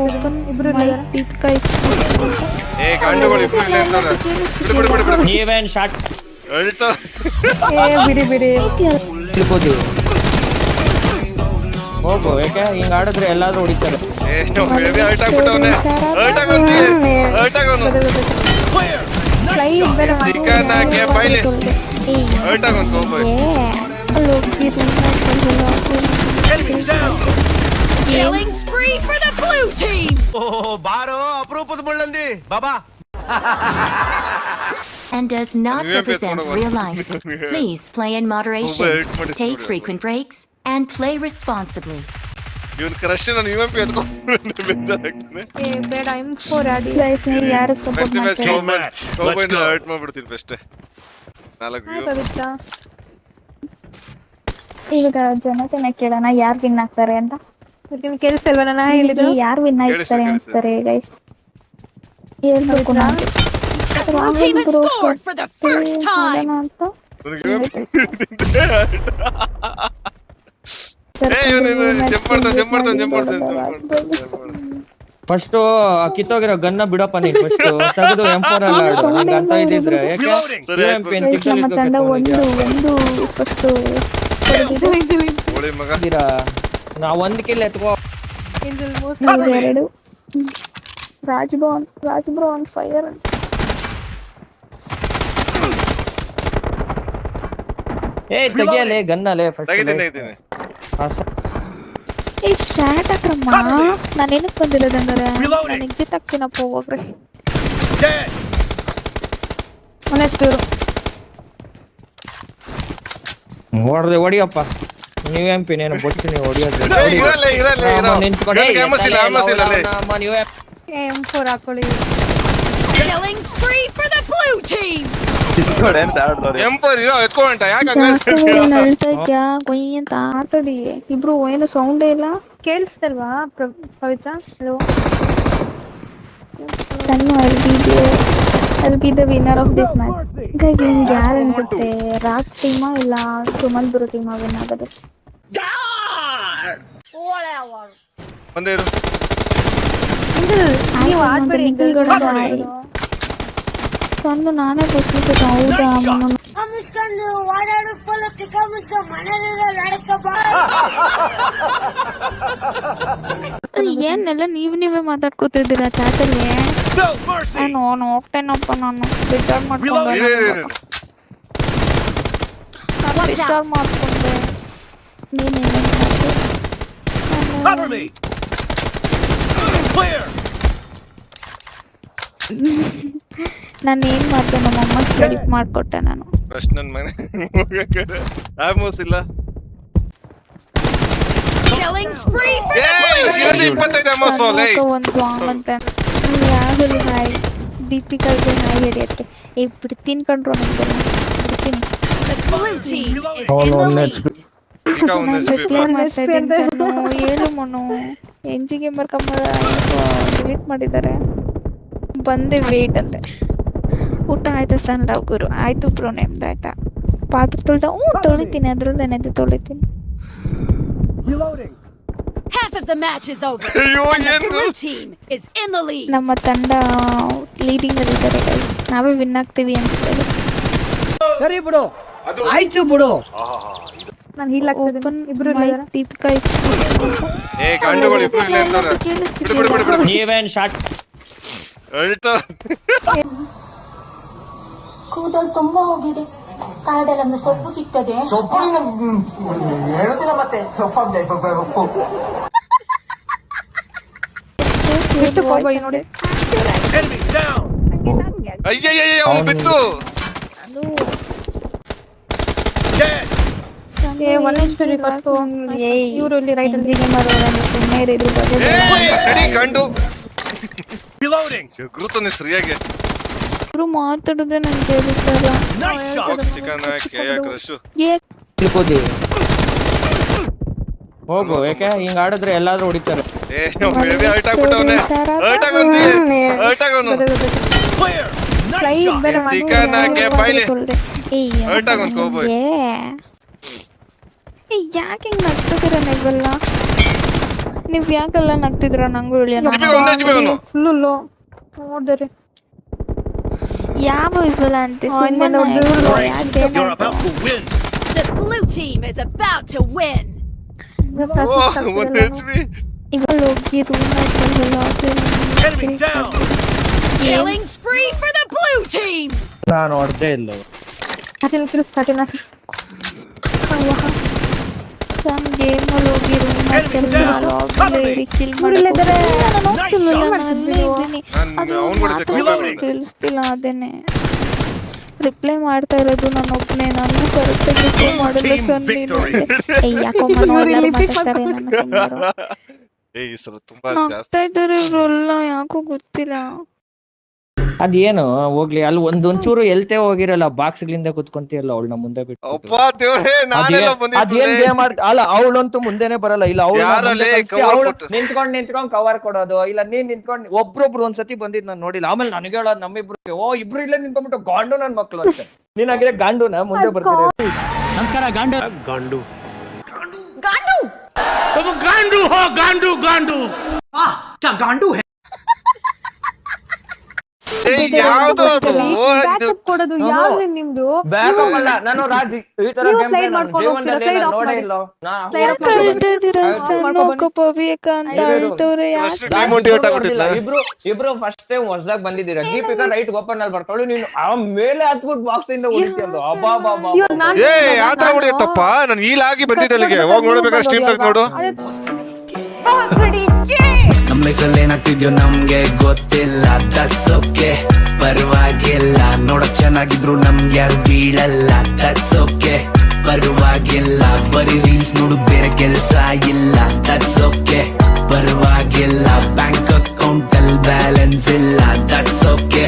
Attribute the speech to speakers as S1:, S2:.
S1: Open ಇಬ್ರು ದೀಪಿಕಾ
S2: ಏ ಗಂಡುಗಳು ಇಬ್ರು ಇಲ್ಲೇ ಇದ್ದಾರೆ. ಬಿಡು
S3: ನೀವೇನ್ ಶಾರ್ಟ್
S2: ಅಳ್ತಾ
S1: ಬಿಡಿ
S3: ತಿಳ್ಕೋತೀವಿ ಹೋಗು. ಯಾಕೆ ಹಿಂಗ್ ಆಡಿದ್ರೆ ಎಲ್ಲಾದ್ರೂ ಹೊಡಿತಾರೆ.
S2: ಬೇಬಿ ಹರ್ಟ್ ಆಗ್ಬಿಟ್ಟವನೆ. ಹರ್ಟ್ ಆಗೋನು ಚಿಕನ್ ಹಾಕಿ ಬೈಲಿ ಹರ್ಟ್ ಆಗೋನು ಹೋಗ್ಬೈ.
S4: Killing spree for the blue team.
S5: Oh, baro apropad mullandi baba.
S4: And does not represent real life. Please play in moderation. Take frequent breaks and play responsibly.
S2: Even crush ನಾನು UMP ಎತ್ಕೊಂಡು ಬೇಜಾರಾಗ್ತಾನೆ.
S1: ಬೇಡ M4 ಆಡಿ guys ನೀವು ಯಾರು support
S2: ಮಾಡ್ತೀರಾ? Hurt ಮಾಡ್ಬಿಡ್ತೀನಿ best. 4
S1: ಪವಿತ್ರ ಈಗ ಜನತೆನ ಕೇಳೋಣ ಯಾರು ವಿನ್ ಆಗ್ತಾರೆ ಅಂತ. ನಿಮ್ಗೆ ಕೇಳಿಸಲ್ವಾ ನಾನು ಹೇಳಿದ್ದು? ಯಾರು ವಿನ್ ಆಗ್ತಾರೆ ಅಂತಾರೆ ಗೈಸ್ ಹೇಳ್ಬೇಕು ನಾನು.
S4: Blue team has scored for the first time.
S3: First ಕಿತ್ತೋಗಿರೋ ಗನ್ನ ಬಿಡಪ್ಪ ನೀನು. ಫಸ್ಟ್ ತೆಗೆದು M4 ಅಲ್ಲ ಆಡು. ನಿಂಗೆ ಅಂತ ಇದ್ದಿದ್ರೆ ಯಾಕೆ UMP ಅಂತ
S1: ನಮ್ಮ ತಂಡ ಒಂದು ಫಸ್ಟ್
S2: ಓಳಿ ಮಗ
S3: ನಾ ಒಂದ್ ಕಿಲ್ ಎತ್ಕೋ.
S1: ಎರಡು ರಾಜ್ಭವನ್ ಫೈರ್
S3: ಏ ತೆಗಿಯಲೇ ಗನ್ನಲೆ ಫಸ್ಟ್
S2: ತೆಗಿತೀನಿ.
S1: ಏ ಚಾಟ್ ಅಕ್ರಮ್ಮ ನಾನು ಏನಕ್ಕೆ ಬಂದಿರೋದಂಗಾರೆ ನಾನು ಎಕ್ಸಿಟ್ ಆಗ್ತೀನಪ್ಪ ಹೋಗ್ರಿ.
S3: ಹೊಡಿಯಪ್ಪ ನೀವು UMP ನೇನು ಬೊಚ್ಚಿನಿ ಹೊಡಿಯೋದು.
S1: M4 ಹಾಕೊಳ್ಳಿ.
S4: Killing spree for the blue team.
S2: M4 ಎತ್ಕೊಂಡ ಯಾಕೆ
S1: ಅಳ್ತಾ ಇದ್ಯಾ ಕೊಯ್ ಅಂತ ಆಟಾಡಿ ಇಬ್ರು ಏನು ಸೌಂಡೇ ಇಲ್ಲ ಕೇಳಿಸ್ತಲ್ವಾ ಪವಿತ್ರ? ಹಲೋ ಸಣ್ಣ I'll be the winner of this match. Guys ನಿಮ್ಗೆ ಯಾರು ಅನ್ಸುತ್ತೆ ರಾಜ್ ಟೀಮಾ ಇಲ್ಲ ಸುಮಂತ್ ಗುರು ಟೀಮಾ ವಿನ್ ಆಗೋದು?
S2: ಒಂದೇ ಇರು.
S1: ನೀವು ಆಡ್ಬೇಡಿ ತಂದು ನಾನೇ ಬಸ್ಲಿಕ್ಕೆ. ಹೌದಾ ಏನೆಲ್ಲ ನೀವೇ ಮಾತಾಡ್ಕೋತಿದ್ದೀರಾ ಚಾಟಲ್ಲಿ? ನಾನು ಹೋಗ್ತೇನಪ್ಪ, ನಾನು ಬಿಟ್ಟಾಡ್ ಮಾಡ್ಕೊಂಡೆ ನಾನು ಏನ್ ಮಾಡ್ದೆ ನಮ್ಮಮ್ಮ ಹೆಲ್ಪ್ ಮಾಡ್ಕೊಟ್ಟೆ. ನಾನು
S2: ಪ್ರಶ್ನೆ ಮನೆ ಆಲ್ಮೋಸ್ಟ್ ಇಲ್ಲ.
S1: ಒಂದು ಸಾಂಗ್ ಅಂತ ರಾಹುಲ್ ಹಾಯ್ ದೀಪಿಕಾಗೆ ಹಾಯ್ ಹಿಡಿಯತ್ತೆ. ಬಿಡ್ತೀನಿ ಕಣ್ರು ನಿಮ್ಗೆಲ್ಲ ಬಿಡ್ತೀನಿ. ಹೇಳು ಮನು ಎಂಜಿಗೆ ಡಿಲೀಟ್ ಮಾಡಿದ್ದಾರೆ. ಬಂದೆ ವೇಟ್ ಅಂದೆ. ಊಟ ಆಯ್ತಾ ಸಣ್ಣ ಲವ್ ಗುರು? ಆಯ್ತು ಬ್ರೋ ನಿಮ್ದು ಆಯ್ತಾ? ಪಾತ್ರೆ ತೊಳಿತೀನಿ ಅದ್ರಲ್ಲಿ ಏನಾಯ್ತು ತೊಳಿತೀನಿ.
S4: Half of the match is over. And the blue team is in the lead.
S1: ನಮ್ಮ ತಂಡ ಲೀಡಿಂಗ್ ಅಲ್ಲಿ ಇದ್ದಾರೆ ಗೈಸ್. ನಾವೇ ವಿನ್ ಆಗ್ತೀವಿ ಅಂತ ಹೇಳಿ.
S5: ಸರಿ ಬಿಡು, ಆಯ್ತು ಬಿಡು.
S1: ನಾನು ಹೀಲ್ ಆಗ್ತಿದ್ದೀನಿ. ಇಬ್ರು ದೀಪಿಕಾ
S2: ಏ ಗಂಡುಗಳು ಇಬ್ರು ಇಲ್ಲೇ ಇದ್ದಾರೆ. ಬಿಡು.
S3: ನೀವೇನ್ ಶಾರ್ಟ್
S2: ಅಳ್ತಾ
S6: ಕೂದಲು ತುಂಬಾ ಹೋಗಿದೆ. ಕಾಡಲ್ಲೊಂದು ಸೊಪ್ಪು ಸಿಗ್ತದೆ.
S5: ಸೊಪ್ಪು ಹೇಳುದಿಲ್ಲ ಮತ್ತೆ ಸೊಪ್ಪು
S1: ಎಷ್ಟು ಹೋಗ್ಬೇಡಿ ನೋಡಿ.
S2: ಅಯ್ಯಯ್ಯಯ್ಯ ಅವ್ನು ಬಿತ್ತು.
S1: ಒನ್ ಇಂಚುರಿ ಕಟ್ಟು ಇವರು ಇಲ್ಲಿ ರೈಟ್ ಅಲ್ಲಿ ಮಾಡೋದು ಸುಮ್ಮನೆ ಇದ್ರ ಬಗ್ಗೆ
S2: ಗಂಡು ಗುರುತಾನೆ ಸರಿಯಾಗಿ
S1: ಇವರು ಮಾತಾಡಿದ್ರೆ ನಂಗೆ ಕೇಳಿಸಲ್ಲ.
S2: ಚಿಕನ್ ಕ್ರಶ್
S3: ತಿಳ್ಕೋತೀವಿ ಹೋಗು. ಯಾಕೆ ಹಿಂಗ್ ಆಡಿದ್ರೆ ಎಲ್ಲಾದ್ರೂ ಹೊಡಿತಾರೆ.
S2: ಏ ಬೇಬಿ ಹರ್ಟ್ ಆಗ್ಬಿಟ್ಟವನೆ. ಹರ್ಟ್ ಆಗೋನು ಚಿಕನ್ ಹಾಕಿ ಬೈಲಿ ಹರ್ಟ್ ಆಗೋನು ಹೋಗ್ಬೈ.
S1: ಯಾಕೆ ಹಿಂಗ್ ನಡ್ಕೋತೀರ ನೀವೆಲ್ಲ? ನೀವ್ ಯಾಕೆಲ್ಲ ನಗ್ತಿದ್ರ ನಂಗೂ ಹೇಳಿ
S2: HB ಅವನು.
S1: ಫುಲ್ಲು ನೋಡಿದ್ರೆ ಯಾವ ವಿಫಲ ಅಂತ ಸುಮ್ಮನೆ ಯಾಕೆ
S7: The blue team is about to win.
S2: ಒಂದು HB.
S1: ಇವಾಗ ಹೋಗಿ room
S7: Killing spree for the blue team.
S3: ನಾನು ಹೊಡ್ದೇ ಇಲ್ಲ
S1: ಸಮ್ ಗೇಮ್ ಅಲ್ಲಿ ಹೋಗಿ ರೂಮ್ ಕಿಲ್ ಮಾಡಿದ್ದಾರೆ ಕೇಳಿಸ್ತಿಲ್ಲ ಅದೇನೆ ರಿಪ್ಲೈ ಮಾಡ್ತಾ ಇರೋದು ನಾನು ಒಬ್ನೇ. ನಾನು ಕರೆಕ್ಟಾಗಿ ರಿಪ್ಲೈ ಮಾಡಿಲ್ಲ ಸರ್. ನೀನು ಯಾಕೋ ಎಲ್ಲರೂ ಮಾತಾಡ್ತಾರೆ
S2: ಈ ಸಲ ತುಂಬಾ ಜಾಸ್ತಿ
S1: ಆಗ್ತಾ ಇದ್ದಾರೆ ಇವ್ರೆಲ್ಲ ಯಾಕೋ ಗೊತ್ತಿಲ್ಲ.
S3: ಅದೇನು ಹೋಗ್ಲಿ, ಅಲ್ಲಿ ಒಂಚೂರು ಎಲ್ತೆ ಹೋಗಿರಲ್ಲ, ಬಾಕ್ಸ್ ಗಳಿಂದ ಕುತ್ಕೊಂತಿಯಲ್ಲ ಅವಳು ನಮ್ಮ ಮುಂದೆ ಬಿಟ್ಟು.
S2: ಅಪ್ಪ ದೇವ್ರೇ, ನಾನೆಲ್ಲ
S3: ಅದೇನ್ ಗೇಮ್ ಅಲ್ಲ, ಅವಳಂತೂ ಮುಂದೆನೆ ಬರಲ್ಲ. ಇಲ್ಲ
S2: ಯಾರಲ್ಲಿ cover
S3: ಅವಳು
S2: ಕೊಟ್ಟು?
S3: ನಿಂತ್ಕೊಂಡ್ ಕವರ್ ಕೊಡೋದು, ಇಲ್ಲ ನೀನ್ ನಿಂತ್ಕೊಂಡ್ ಒಬ್ರೊಬ್ರು ಒಂದ್ಸತಿ ಬಂದಿದ್ ನಾನು ನೋಡಿಲ್ಲ. ಆಮೇಲೆ ನನಗೆ ಹೇಳೋದು ನಮ್ಮಿಬ್ರು, ಓ ಇಬ್ರು ಇಲ್ಲೇ ನಿಂತ್ಕೊಂಡ್ಬಿಟ್ಟು ಗಾಂಡು ನನ್ ಮಕ್ಳು ಅಂತ. ನೀನಾಗಿದ್ರೆ ಗಾಂಡುನ ಮುಂದೆ ಬರ್ತೀರ.
S8: ನಮಸ್ಕಾರ ಗಾಂಡು
S5: ಗಂಡು
S8: ಗಾಂಡು ಹೋ ಗಾಂಡು ಗಾಂಡು
S5: ಗಾಂಡು
S2: ಯಾವ್ದು ಅದು?
S1: ಕೊಡೋದು ಯಾವ್ದು ನಿಮ್ದು?
S3: ಬ್ಯಾಕಪ್ ಅಲ್ಲ, ನಾನು ರಾಜ್ ಈ ತರ ಗೇಮ್ ಜೀವನದಲ್ಲಿ ನಾನು ನೋಡೇ ಇಲ್ಲ. ಇಬ್ರು ಫಸ್ಟ್ ಟೈಮ್ ಹೊಸದಾಗಿ ಬಂದಿದ್ದೀರಾ. ದೀಪಿಕಾ ರೈಟ್ ಓಪನ್ ಅಲ್ಲಿ ಬರ್ತಾಳು, ನೀನು ಆಮೇಲೆ ಹತ್ಬಿಟ್ಟು ಬಾಕ್ಸ್ ಇಂದ ಹೊಡಿತೀಯಲ್ಲ. ಅಬ್ಬಾ ಬಾಬಾ
S2: ಏ ಯಾತ್ರ ಹೊಡಿಯತ್ತಪ್ಪ, ನಾನು ಈಲಾಗಿ ಬಂದಿದ್ದೆ ಅಲ್ಲಿಗೆ. ಹೋಗಿ ನೋಡ್ಬೇಕಾದ್ರೆ ಸ್ಟ್ರೀಮ್ ತೆಗ್ದು ನೋಡು.
S9: ಏನಾಗ್ತಿದ್ಯೋ ನಮ್ಗೆ ಗೊತ್ತಿಲ್ಲ, ದಟ್ಸ್ ಓಕೆ, ಪರವಾಗಿಲ್ಲ. ನೋಡಕ್ ಚೆನ್ನಾಗಿದ್ರು ನಮ್ಗೆ ಯಾರು ಬೀಳಲ್ಲ, ದಟ್ಸ್ ಓಕೆ, ಪರವಾಗಿಲ್ಲ. ಬರೀ ರೀಲ್ಸ್ ನೋಡು, ಬೇರೆ ಕೆಲ್ಸ ಇಲ್ಲ, ದಟ್ಸ್ ಓಕೆ, ಪರವಾಗಿಲ್ಲ. ಬ್ಯಾಂಕ್ ಅಕೌಂಟ್ ಅಲ್ಲಿ ಬ್ಯಾಲೆನ್ಸ್ ಇಲ್ಲ, ದಟ್ಸ್ ಓಕೆ,